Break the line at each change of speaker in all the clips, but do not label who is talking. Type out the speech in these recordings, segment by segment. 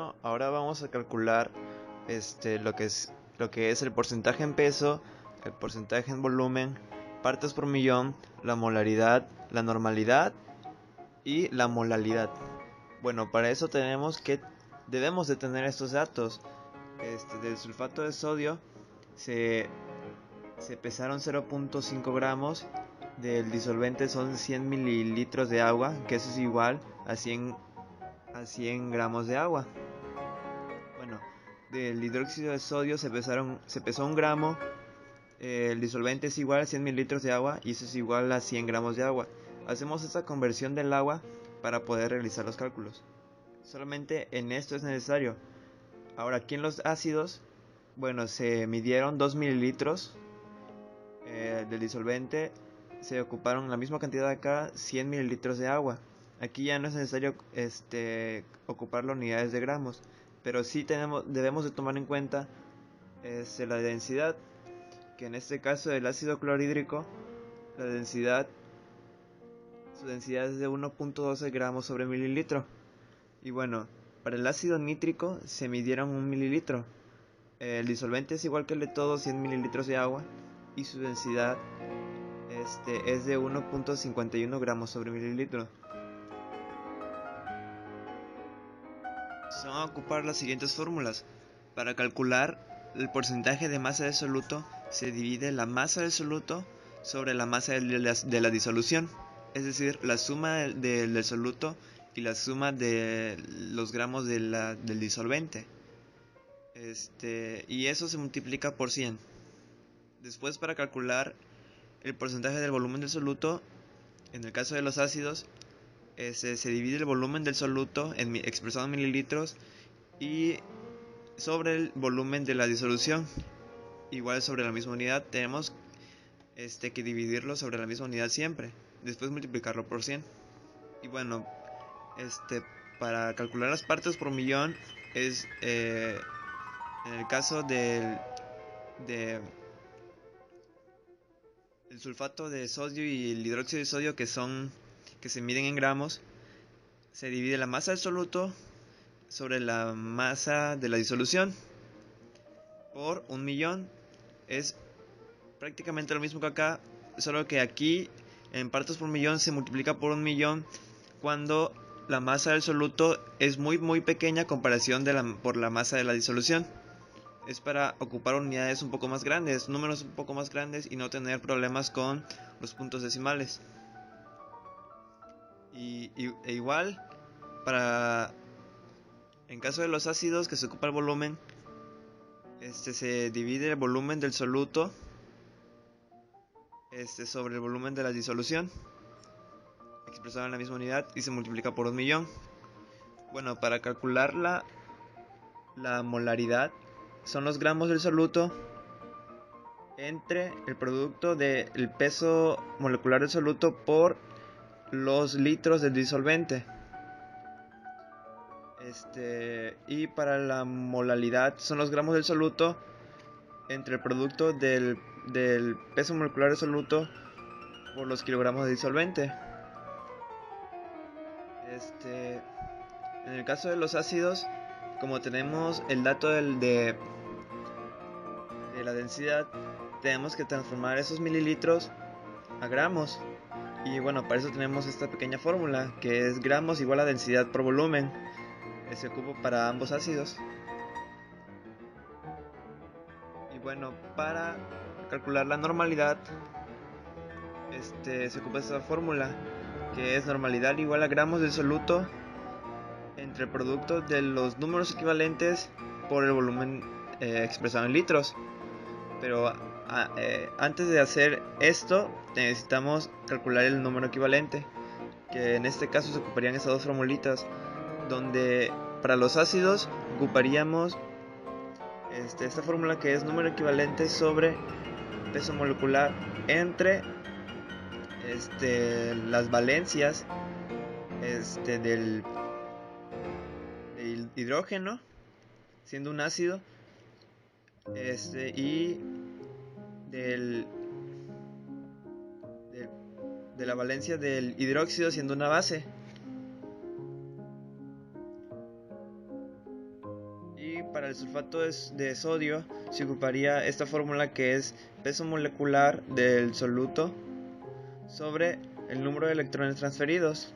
Bueno, ahora vamos a calcular lo que es el porcentaje en peso, el porcentaje en volumen, partes por millón, la molaridad, la normalidad y la molalidad. Bueno, para eso debemos de tener estos datos. Del sulfato de sodio se, se pesaron 0.5 gramos, del disolvente son 100 mililitros de agua, que eso es igual a 100 gramos de agua. Bueno, del hidróxido de sodio se pesó un gramo, el disolvente es igual a 100 mililitros de agua y eso es igual a 100 gramos de agua. Hacemos esta conversión del agua para poder realizar los cálculos. Solamente en esto es necesario. Ahora, aquí en los ácidos, bueno, se midieron 2 mililitros del disolvente, se ocuparon la misma cantidad de acá, 100 mililitros de agua. Aquí ya no es necesario ocupar las unidades de gramos, pero sí debemos de tomar en cuenta la densidad, que en este caso del ácido clorhídrico, la densidad, su densidad es de 1.12 gramos sobre mililitro. Y bueno, para el ácido nítrico se midieron 1 mililitro. El disolvente es igual que el de todos, 100 mililitros de agua, y su densidad es de 1.51 gramos sobre mililitro. Se van a ocupar las siguientes fórmulas. Para calcular el porcentaje de masa del soluto, se divide la masa del soluto sobre la masa de la disolución, es decir, la suma del soluto y la suma de los gramos del disolvente. Y eso se multiplica por 100. Después, para calcular el porcentaje del volumen del soluto, en el caso de los ácidos, se divide el volumen del soluto expresado en mililitros y sobre el volumen de la disolución, igual sobre la misma unidad. Tenemos que dividirlo sobre la misma unidad siempre, después multiplicarlo por 100. Y bueno, para calcular las partes por millón es en el caso de el sulfato de sodio y el hidróxido de sodio, que se miden en gramos, se divide la masa del soluto sobre la masa de la disolución por 1.000.000. Es prácticamente lo mismo que acá, solo que aquí en partes por millón se multiplica por 1.000.000 cuando la masa del soluto es muy pequeña a comparación por la masa de la disolución. Es para ocupar unidades un poco más grandes, números un poco más grandes, y no tener problemas con los puntos decimales. E igual, para en caso de los ácidos, que se ocupa el volumen, se divide el volumen del soluto sobre el volumen de la disolución, expresado en la misma unidad, y se multiplica por 1.000.000. Bueno, para calcular la molaridad, son los gramos del soluto entre el producto del peso molecular del soluto por los litros del disolvente. Y para la molalidad son los gramos del soluto entre el producto del peso molecular del soluto por los kilogramos de disolvente. En el caso de los ácidos, como tenemos el dato de la densidad, tenemos que transformar esos mililitros a gramos. Y bueno, para eso tenemos esta pequeña fórmula, que es gramos igual a densidad por volumen. Se ocupa para ambos ácidos. Y bueno, para calcular la normalidad, se ocupa esta fórmula, que es normalidad igual a gramos del soluto entre el producto de los números equivalentes por el volumen expresado en litros. Pero antes de hacer esto, necesitamos calcular el número equivalente, que en este caso se ocuparían estas dos formulitas, donde para los ácidos ocuparíamos esta fórmula, que es número equivalente sobre peso molecular entre las valencias del hidrógeno, siendo un ácido, y del, del- de la valencia del hidróxido, siendo una base. el sulfato de sodio se ocuparía esta fórmula, que es peso molecular del soluto sobre el número de electrones transferidos.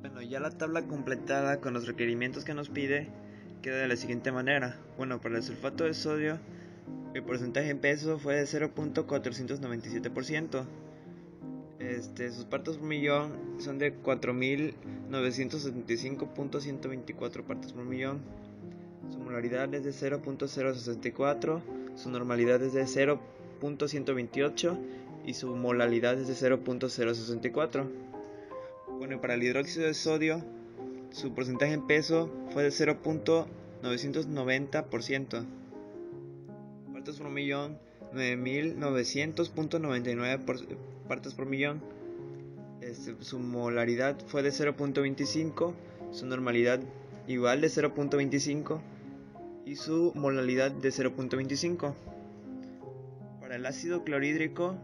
Bueno, ya la tabla completada con los requerimientos que nos pide queda de la siguiente manera. Bueno, para el sulfato de sodio el porcentaje en peso fue de 0.497%. Sus partes por millón son de 4.975.124 partes por millón. Su molaridad es de 0.064, su normalidad es de 0.128 y su molalidad es de 0.064. Bueno, y para el hidróxido de sodio, su porcentaje en peso fue de 0.990%. Partes por millón, 9.900.99 partes por millón. Su molaridad fue de 0.25, su normalidad igual de 0.25 y su molalidad de 0.25. Para el ácido clorhídrico,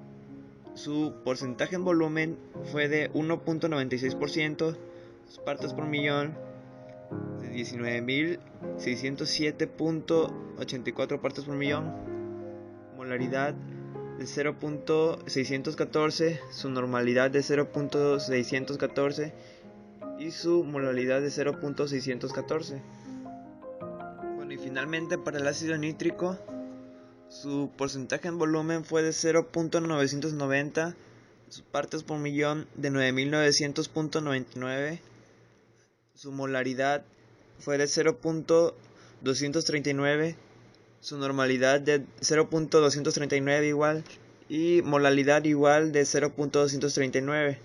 su porcentaje en volumen fue de 1.96%, sus partes por millón de 19.607.84 partes por millón, molaridad de 0.614, su normalidad de 0.614 y su molalidad de 0.614. Bueno, y finalmente para el ácido nítrico, su porcentaje en volumen fue de 0.990, sus partes por millón de 9.900.99, su molaridad fue de 0.239, su normalidad de 0.239 igual y molalidad igual de 0.239.